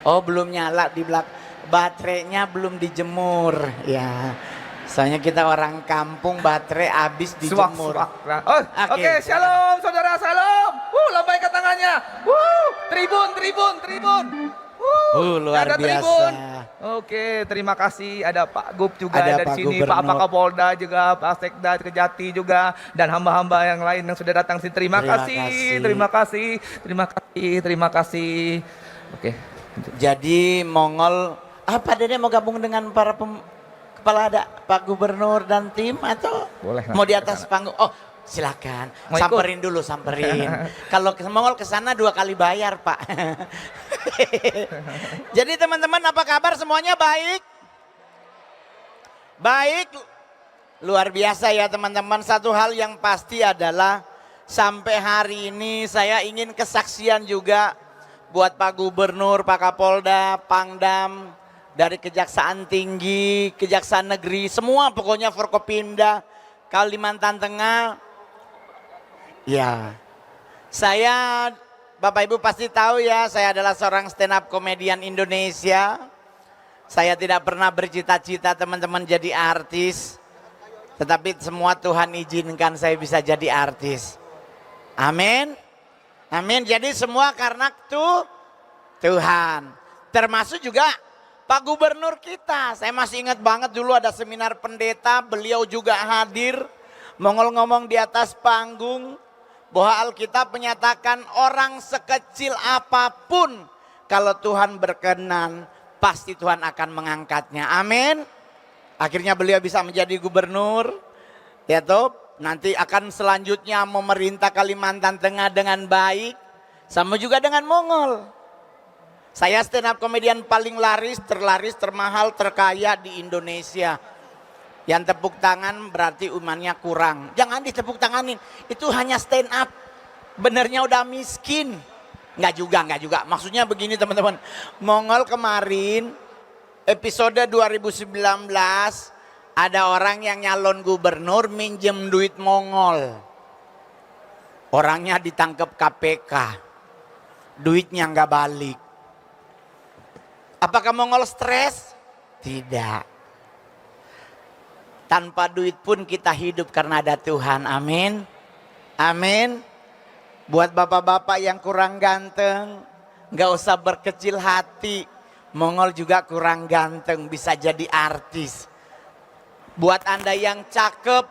Oh, belum nyala di belakang. Baterainya belum dijemur. Ya. Soalnya kita orang kampung, baterai habis dijemur. Swak. Oh, oke, shalom saudara, shalom. Lambaikan tangannya. Tribun. Luar Ada biasa. tribun. Oke, terima kasih. Ada Pak Gub juga Ada dari Pak sini, Pak Gubernur. Kapolda juga, Pak Sekda Kejati juga, dan hamba-hamba yang lain yang sudah datang sini. Terima kasih. Oke. Jadi Mongol, apa Dede mau gabung dengan para kepala ada Pak Gubernur dan tim atau Boleh, mau di nanti atas kesana. panggung? Oh, silakan. Mau ikut? Samperin dulu, samperin. Kalau ke Mongol ke sana 2 kali bayar, Pak. Jadi teman-teman, apa kabar semuanya? Baik? Baik. Luar biasa ya teman-teman. Satu hal yang pasti adalah sampai hari ini saya ingin kesaksian juga buat Pak Gubernur, Pak Kapolda, Pangdam, dari Kejaksaan Tinggi, Kejaksaan Negeri, semua pokoknya Forkopimda, Kalimantan Tengah. Ya, saya, Bapak Ibu pasti tahu ya, saya adalah seorang stand up komedian Indonesia. Saya tidak pernah bercita-cita teman-teman jadi artis, tetapi semua Tuhan izinkan saya bisa jadi artis. Amin. Amin. Jadi semua karena Tuhan. Termasuk juga Pak Gubernur kita. Saya masih ingat banget dulu ada seminar pendeta, beliau juga hadir. Mongol ngomong di atas panggung bahwa Alkitab menyatakan orang sekecil apapun kalau Tuhan berkenan pasti Tuhan akan mengangkatnya. Amin. Akhirnya beliau bisa menjadi gubernur. Ya toh, nanti akan selanjutnya memerintah Kalimantan Tengah dengan baik. Sama juga dengan Mongol. Saya stand up komedian paling laris, termahal, terkaya di Indonesia. Yang tepuk tangan berarti umannya kurang. Jangan ditepuk tanganin, itu hanya stand up. Benernya udah miskin. Enggak juga. Maksudnya begini teman-teman. Mongol kemarin episode 2019 ada orang yang nyalon gubernur minjem duit Mongol. Orangnya ditangkap KPK. Duitnya nggak balik. Apakah Mongol stres? Tidak. Tanpa duit pun kita hidup karena ada Tuhan. Amin. Amin. Buat bapak-bapak yang kurang ganteng, nggak usah berkecil hati. Mongol juga kurang ganteng, bisa jadi artis. Buat Anda yang cakep,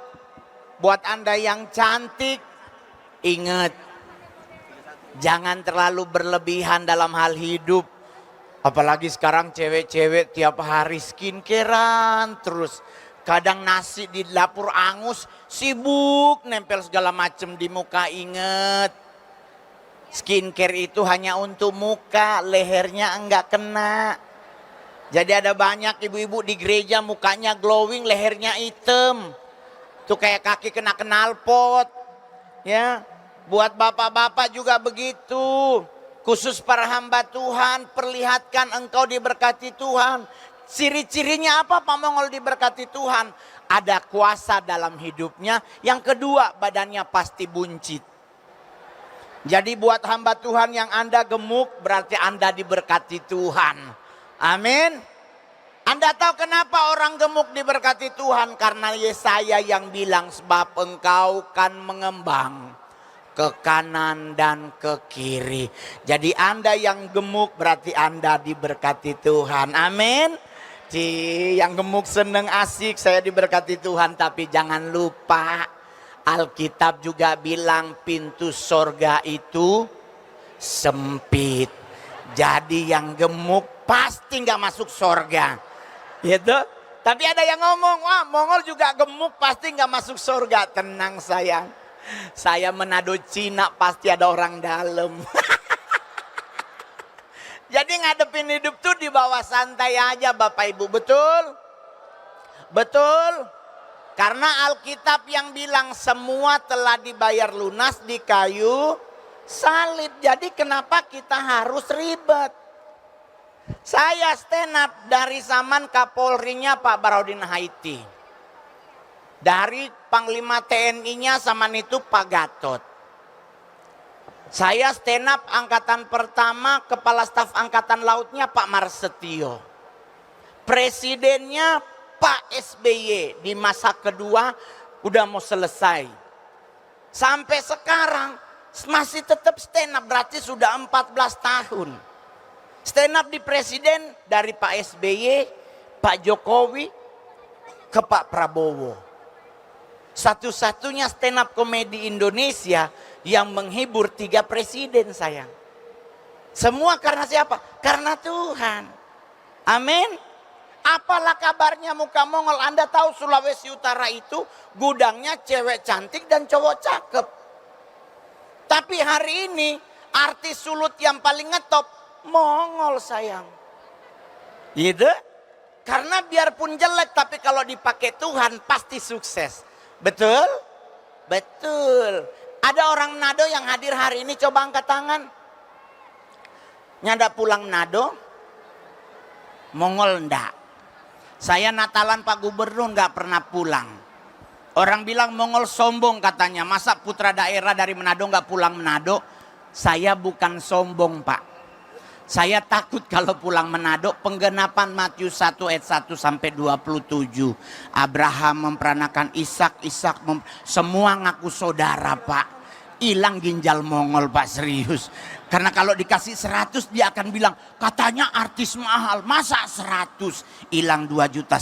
buat Anda yang cantik, ingat, jangan terlalu berlebihan dalam hal hidup. Apalagi sekarang cewek-cewek tiap hari skincarean terus. Kadang nasi di dapur angus, sibuk nempel segala macam di muka. Ingat, skincare itu hanya untuk muka, lehernya enggak kena. Jadi ada banyak ibu-ibu di gereja mukanya glowing, lehernya hitam. Tuh kayak kaki kena knalpot. Ya, buat bapak-bapak juga begitu. Khusus para hamba Tuhan, perlihatkan engkau diberkati Tuhan. Ciri-cirinya apa Pak Mongol diberkati Tuhan? Ada kuasa dalam hidupnya. Yang kedua, badannya pasti buncit. Jadi buat hamba Tuhan yang Anda gemuk, berarti Anda diberkati Tuhan. Amin. Anda tahu kenapa orang gemuk diberkati Tuhan? Karena Yesaya yang bilang, sebab engkau kan mengembang ke kanan dan ke kiri. Jadi Anda yang gemuk berarti Anda diberkati Tuhan. Amin. Yang gemuk seneng asik, saya diberkati Tuhan. Tapi jangan lupa, Alkitab juga bilang pintu sorga itu sempit. Jadi yang gemuk pasti nggak masuk sorga. Gitu. Tapi ada yang ngomong, wah Mongol juga gemuk pasti nggak masuk sorga. Tenang sayang. Saya Manado Cina pasti ada orang dalam. Jadi ngadepin hidup tuh di bawah santai aja Bapak Ibu. Betul? Betul? Karena Alkitab yang bilang semua telah dibayar lunas di kayu salib. Jadi kenapa kita harus ribet? Saya stand up dari zaman Kapolrinya Pak Barodin Haiti. Dari Panglima TNI-nya sama itu Pak Gatot. Saya stand up angkatan pertama, kepala staf angkatan lautnya Pak Marsetio. Presidennya Pak SBY di masa kedua udah mau selesai. Sampai sekarang masih tetap stand up, berarti sudah 14 tahun. Stand up di presiden dari Pak SBY, Pak Jokowi ke Pak Prabowo. Satu-satunya stand up komedi Indonesia yang menghibur 3 presiden sayang. Semua karena siapa? Karena Tuhan. Amin. Apalah kabarnya muka Mongol? Anda tahu Sulawesi Utara itu gudangnya cewek cantik dan cowok cakep. Tapi hari ini artis sulut yang paling ngetop Mongol sayang. Gitu? Karena biarpun jelek tapi kalau dipakai Tuhan pasti sukses. Betul? Betul. Ada orang Manado yang hadir hari ini, coba angkat tangan. Nyanda pulang Manado? Mongol ndak. Saya Natalan Pak Gubernur nggak pernah pulang. Orang bilang Mongol sombong katanya. Masa putra daerah dari Manado nggak pulang Manado? Saya bukan sombong Pak. Saya takut kalau pulang Manado. Penggenapan Matius 1 ayat 1 sampai 27. Abraham memperanakan Ishak, semua ngaku saudara Pak. Hilang ginjal Mongol Pak, serius. Karena kalau dikasih 100 dia akan bilang katanya artis mahal, masa 100? Hilang 2,5 juta.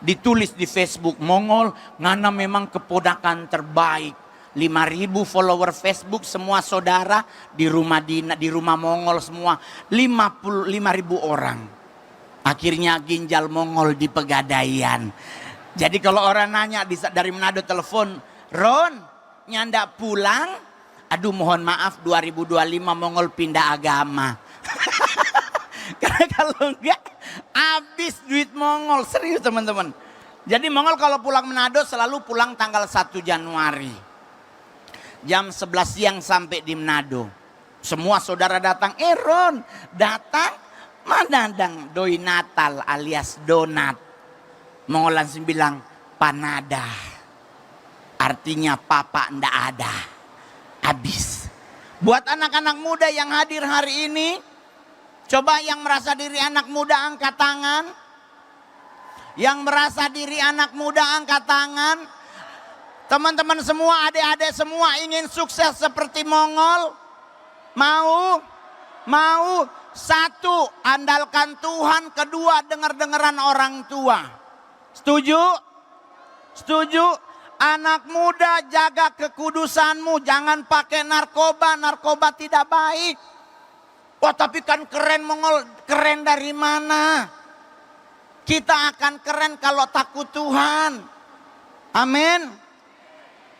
Ditulis di Facebook, Mongol ngana memang keponakan terbaik. 5.000 follower Facebook semua saudara di rumah Mongol semua 55.000 orang. Akhirnya ginjal Mongol di Pegadaian. Jadi kalau orang nanya dari Manado telepon, Ron, nyanda pulang? Aduh mohon maaf 2025 Mongol pindah agama. Karena kalau enggak habis duit Mongol, serius teman-teman. Jadi Mongol kalau pulang Manado selalu pulang tanggal 1 Januari. Jam 11 siang sampai di Manado. Semua saudara datang, Ron datang? Mana dang doi Natal alias donat. Mongol langsung bilang panada. Artinya papa ndak ada. Habis. Buat anak-anak muda yang hadir hari ini, coba yang merasa diri anak muda angkat tangan. Yang merasa diri anak muda angkat tangan. Teman-teman semua, adik-adik semua ingin sukses seperti Mongol? Mau? Mau? 1, andalkan Tuhan. 2, dengar-dengaran orang tua. Setuju? Setuju? Anak muda, jaga kekudusanmu. Jangan pakai narkoba. Narkoba tidak baik. Wah tapi kan keren Mongol. Keren dari mana? Kita akan keren kalau takut Tuhan. Amin.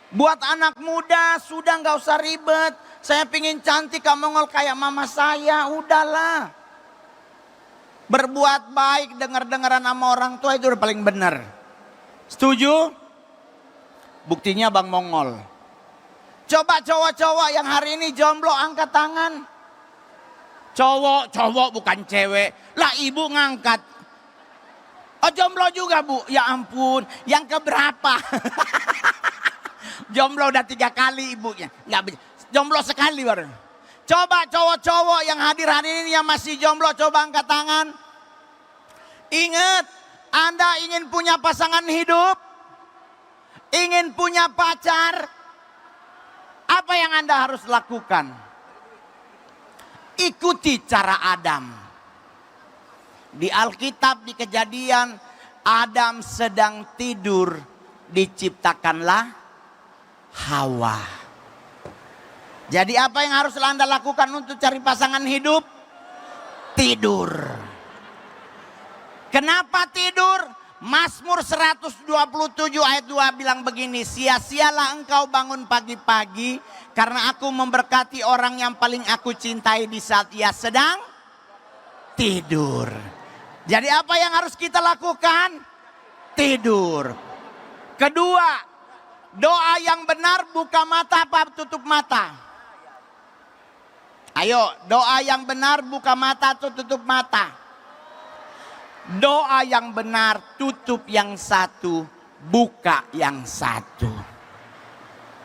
Buat anak muda sudah nggak usah ribet. Saya pingin cantik kamu Mongol kayak mama saya. Udahlah. Berbuat baik, dengar-dengaran sama orang tua itu udah paling benar. Setuju? Buktinya Bang Mongol. Coba cowok-cowok yang hari ini jomblo angkat tangan. Cowok bukan cewek. Lah ibu ngangkat. Oh jomblo juga bu. Ya ampun. Yang keberapa? Jomblo udah 3 kali ibunya. Nggak, jomblo sekali baru. Coba cowok-cowok yang hadir hari ini yang masih jomblo coba angkat tangan. Ingat, Anda ingin punya pasangan hidup? Ingin punya pacar? Apa yang Anda harus lakukan? Ikuti cara Adam. Di Alkitab, di Kejadian, Adam sedang tidur, diciptakanlah Hawa. Jadi apa yang harus Anda lakukan untuk cari pasangan hidup? Tidur. Kenapa tidur? Mazmur 127 ayat 2 bilang begini, sia-sialah engkau bangun pagi-pagi karena aku memberkati orang yang paling aku cintai di saat ia sedang tidur. Jadi apa yang harus kita lakukan? Tidur. Kedua, doa yang benar buka mata apa tutup mata? Ayo, doa yang benar buka mata atau tutup mata? Doa yang benar tutup yang satu, buka yang satu.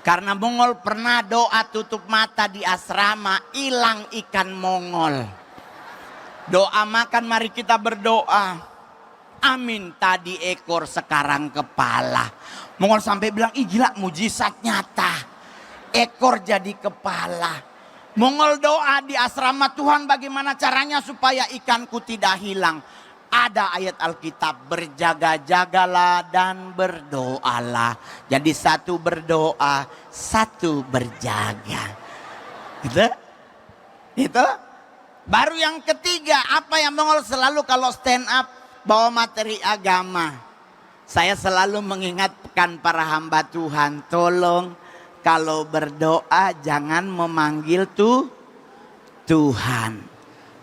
Karena Mongol pernah doa tutup mata di asrama, hilang ikan Mongol. Doa makan, mari kita berdoa. Amin, tadi ekor sekarang kepala. Mongol sampai bilang, ih gila, mujizat nyata. Ekor jadi kepala. Mongol doa di asrama, Tuhan bagaimana caranya supaya ikanku tidak hilang. Ada ayat Alkitab, berjaga-jagalah dan berdoalah. Jadi satu berdoa, satu berjaga. Gitu? Itu. Baru yang ketiga, apa yang Mongol selalu kalau stand up bawa materi agama. Saya selalu mengingatkan para hamba Tuhan, tolong kalau berdoa jangan memanggil Tuhan.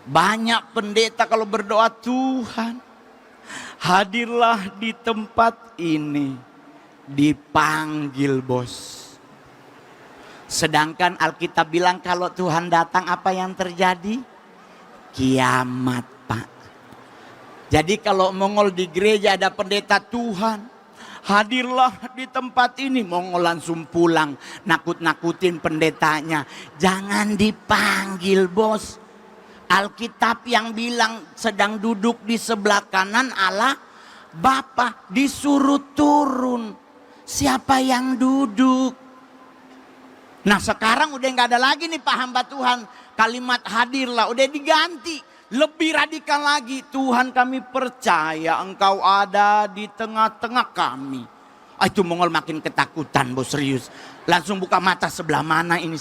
Banyak pendeta kalau berdoa, Tuhan hadirlah di tempat ini, dipanggil bos. Sedangkan Alkitab bilang kalau Tuhan datang apa yang terjadi? Kiamat, Pak. Jadi kalau Mongol di gereja ada pendeta, Tuhan hadirlah di tempat ini, Mongol langsung pulang nakut-nakutin pendetanya. Jangan dipanggil bos. Alkitab yang bilang sedang duduk di sebelah kanan Allah Bapa, disuruh turun. Siapa yang duduk? Nah sekarang udah nggak ada lagi nih Pak hamba Tuhan. Kalimat hadirlah udah diganti. Lebih radikal lagi. Tuhan kami percaya engkau ada di tengah-tengah kami. Itu Mongol makin ketakutan bos, serius. Langsung buka mata, sebelah mana ini,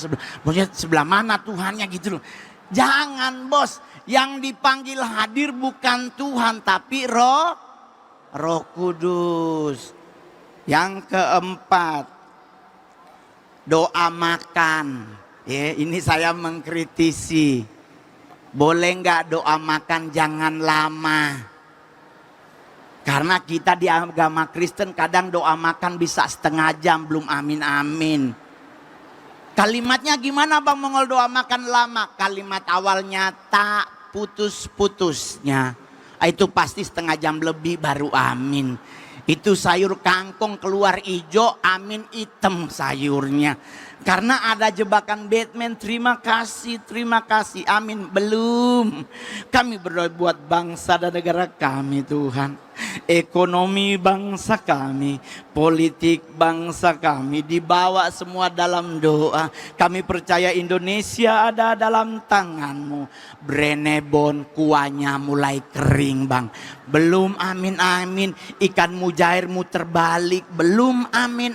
sebelah mana Tuhannya gitu loh. Jangan bos, yang dipanggil hadir bukan Tuhan tapi Roh Kudus. Yang keempat, doa makan. Ya, ini saya mengkritisi. Boleh nggak doa makan jangan lama? Karena kita di agama Kristen kadang doa makan bisa setengah jam belum amin. Kalimatnya gimana Bang Mongol doa makan lama? Kalimat awalnya tak putus-putusnya. Itu pasti setengah jam lebih baru amin. Itu sayur kangkung keluar hijau, amin hitam sayurnya. Karena ada jebakan Batman, terima kasih, amin. Belum. Kami berdoa buat bangsa dan negara kami Tuhan. Ekonomi bangsa kami, politik bangsa kami dibawa semua dalam doa. Kami percaya Indonesia ada dalam tangan-Mu. Brenebon kuahnya mulai kering Bang. Belum amin. Ikan mujairmu terbalik. Belum amin.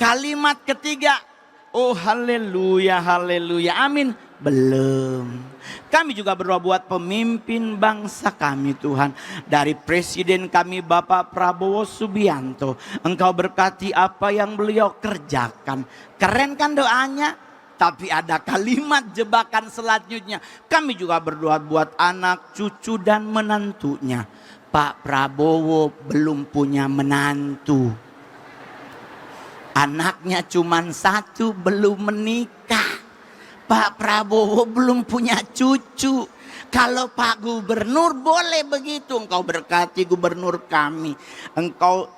Kalimat ketiga, oh haleluya, amin. Belum. Kami juga berdoa buat pemimpin bangsa kami Tuhan. Dari Presiden kami Bapak Prabowo Subianto. Engkau berkati apa yang beliau kerjakan. Keren kan doanya? Tapi ada kalimat jebakan selanjutnya. Kami juga berdoa buat anak, cucu dan menantunya. Pak Prabowo belum punya menantu. Anaknya cuma satu, belum menikah. Pak Prabowo belum punya cucu. Kalau Pak Gubernur boleh begitu. Engkau berkati gubernur kami. Engkau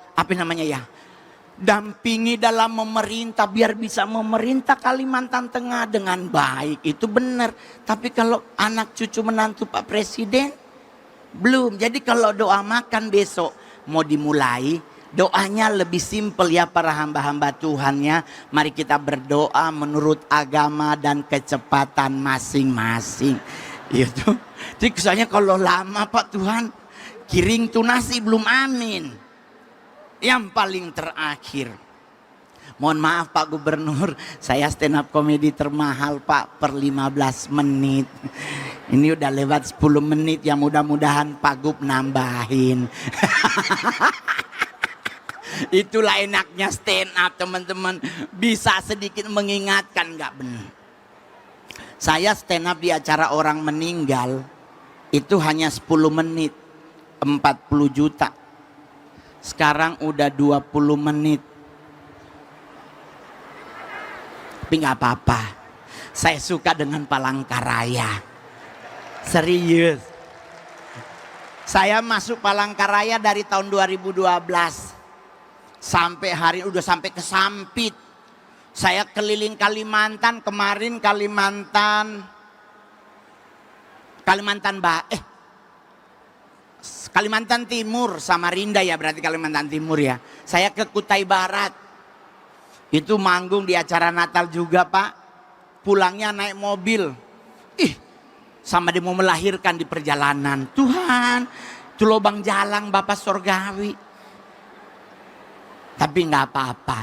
dampingi dalam memerintah biar bisa memerintah Kalimantan Tengah dengan baik. Itu benar. Tapi kalau anak cucu menantu Pak Presiden belum. Jadi kalau doa makan besok mau dimulai, doanya lebih simpel ya para hamba-hamba Tuhannya. Mari kita berdoa menurut agama dan kecepatan masing-masing. Itu. Jadi kesannya kalau lama Pak Tuhan, kiring tunasi belum amin. Yang paling terakhir, mohon maaf Pak Gubernur, saya stand up komedi termahal Pak per 15 menit. Ini udah lewat 10 menit ya, mudah-mudahan Pak Gub nambahin. Itulah enaknya stand up teman-teman. Bisa sedikit mengingatkan, nggak benar. Saya stand up di acara orang meninggal. Itu hanya 10 menit 40 juta. Sekarang udah 20 menit. Tapi nggak apa-apa. Saya suka dengan Palangkaraya. Serius. Saya masuk Palangkaraya dari tahun 2012. Sampai hari udah sampai ke Sampit. Saya keliling Kalimantan, kemarin Kalimantan Timur, Samarinda ya, berarti Kalimantan Timur ya. Saya ke Kutai Barat. Itu manggung di acara Natal juga, Pak. Pulangnya naik mobil. Sama dia mau melahirkan di perjalanan. Tuhan, itu lubang jalan Bapak Sorgawi. Tapi nggak apa-apa.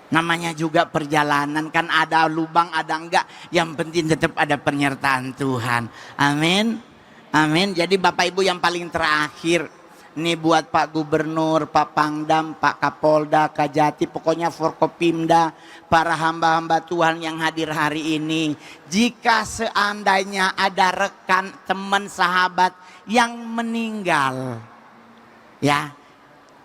Namanya juga perjalanan, kan ada lubang ada enggak, yang penting tetap ada penyertaan Tuhan. Amin. Amin. Jadi Bapak Ibu yang paling terakhir, ini buat Pak Gubernur, Pak Pangdam, Pak Kapolda, Kajati, pokoknya Forkopimda, para hamba-hamba Tuhan yang hadir hari ini. Jika seandainya ada rekan, teman, sahabat yang meninggal, ya,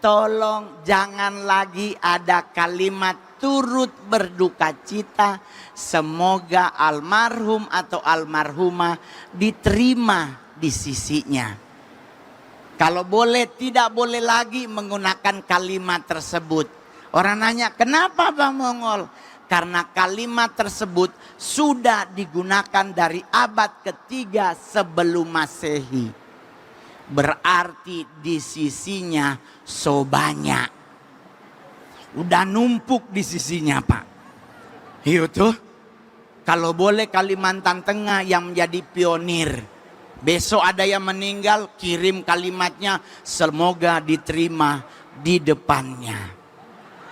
tolong jangan lagi ada kalimat turut berduka cita. Semoga almarhum atau almarhumah diterima di sisinya. Kalau boleh, tidak boleh lagi menggunakan kalimat tersebut. Orang nanya, kenapa Bang Mongol? Karena kalimat tersebut sudah digunakan dari abad ketiga sebelum Masehi. Berarti di sisinya so banyak. Udah numpuk di sisinya, Pak. Itu kalau boleh Kalimantan Tengah yang menjadi pionir. Besok ada yang meninggal, kirim kalimatnya, semoga diterima di depannya.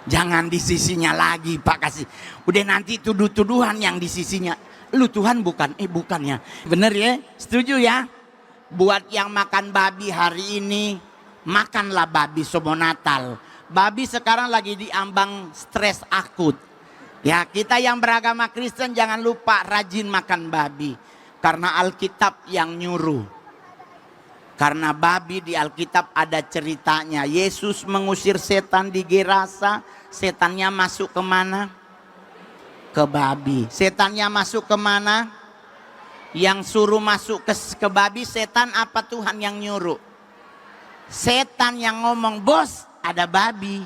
Jangan di sisinya lagi, Pak, kasih. Udah nanti tuduh-tuduhan yang di sisinya. Lu Tuhan bukan, bukannya. Bener ya? Setuju ya? Buat yang makan babi hari ini, makanlah babi sebelum Natal. Babi sekarang lagi diambang stres akut. Ya, kita yang beragama Kristen jangan lupa rajin makan babi. Karena Alkitab yang nyuruh. Karena babi di Alkitab ada ceritanya. Yesus mengusir setan di Gerasa. Setannya masuk kemana? Ke babi. Setannya masuk kemana? Yang suruh masuk ke babi setan apa Tuhan yang nyuruh? Setan yang ngomong, bos ada babi.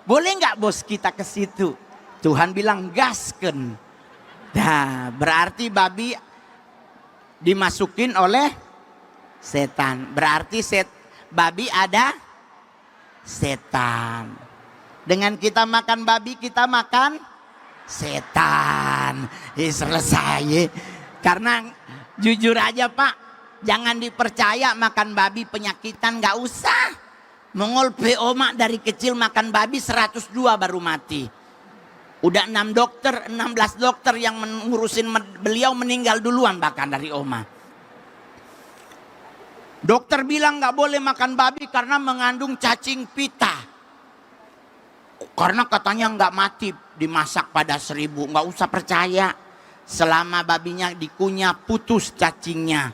Boleh nggak bos kita ke situ? Tuhan bilang gasken. Nah, berarti babi dimasukin oleh setan. Berarti babi ada setan. Dengan kita makan babi, kita makan setan. Selesai. Karena jujur aja Pak, jangan dipercaya makan babi penyakitan, nggak usah. Mongol Oma dari kecil makan babi 102 baru mati. Udah 16 dokter yang ngurusin beliau meninggal duluan bahkan dari Oma. Dokter bilang nggak boleh makan babi karena mengandung cacing pita. Karena katanya nggak mati dimasak pada 1000, nggak usah percaya. Selama babinya dikunyah putus cacingnya.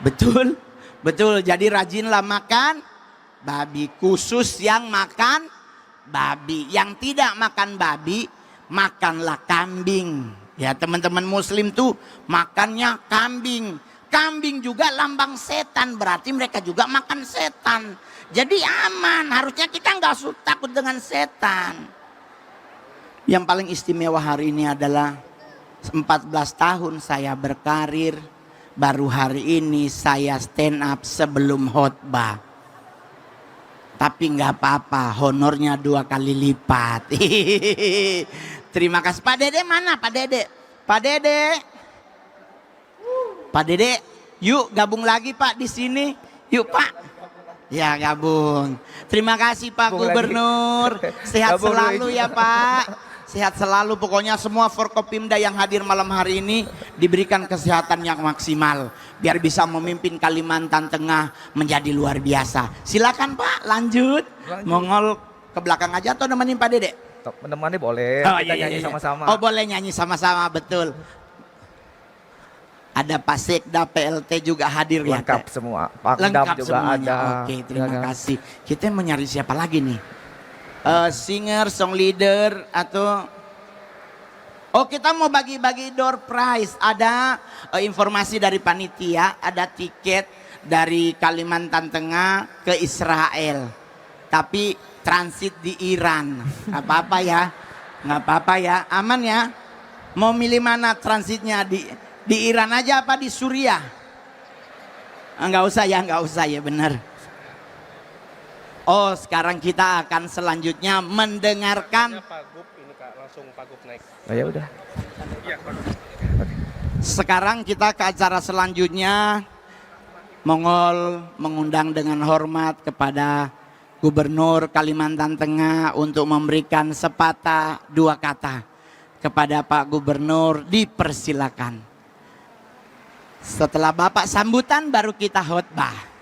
Betul? Betul, jadi rajinlah makan babi. Khusus yang makan babi. Yang tidak makan babi, makanlah kambing. Ya teman-teman muslim tuh makannya kambing. Kambing juga lambang setan, berarti mereka juga makan setan. Jadi aman, harusnya kita nggak usah takut dengan setan. Yang paling istimewa hari ini adalah 14 tahun saya berkarir, baru hari ini saya stand up sebelum khotbah. Tapi nggak apa-apa, honornya 2 kali lipat. Terima kasih. Pak Dede mana Pak Dede? Pak Dede. Pak Dede, yuk gabung lagi Pak di sini. Yuk Pak. Ya gabung. Terima kasih Pak Gubernur. Sehat selalu ya Pak. Sehat selalu, pokoknya semua Forkopimda yang hadir malam hari ini diberikan kesehatan yang maksimal. Biar bisa memimpin Kalimantan Tengah menjadi luar biasa. Silakan Pak, lanjut. Mongol ke belakang aja atau nemenin Pak Dede? Menemani boleh, oh, kita iya, nyanyi iya. sama-sama. Oh boleh nyanyi sama-sama, betul. Ada Pak Sekda PLT juga hadir ya. Lengkap semua, Pak Lengkap Dam juga semuanya. ada. Oke, terima kasih. Kita mau nyari siapa lagi nih? Singer, song leader atau kita mau bagi-bagi door prize. Ada informasi dari panitia, ada tiket dari Kalimantan Tengah ke Israel. Tapi transit di Iran. Apa-apa ya. Nggak apa-apa ya, aman ya. Mau milih mana transitnya, di Iran aja apa di Suriah? Nggak usah ya benar. Oh, sekarang kita akan selanjutnya mendengarkan. Pagup ini Kak, langsung Pagup naik. Oh ya udah. Sekarang kita ke acara selanjutnya. Mongol mengundang dengan hormat kepada Gubernur Kalimantan Tengah untuk memberikan sepatah dua kata kepada Pak Gubernur, dipersilakan. Setelah Bapak sambutan baru kita khotbah.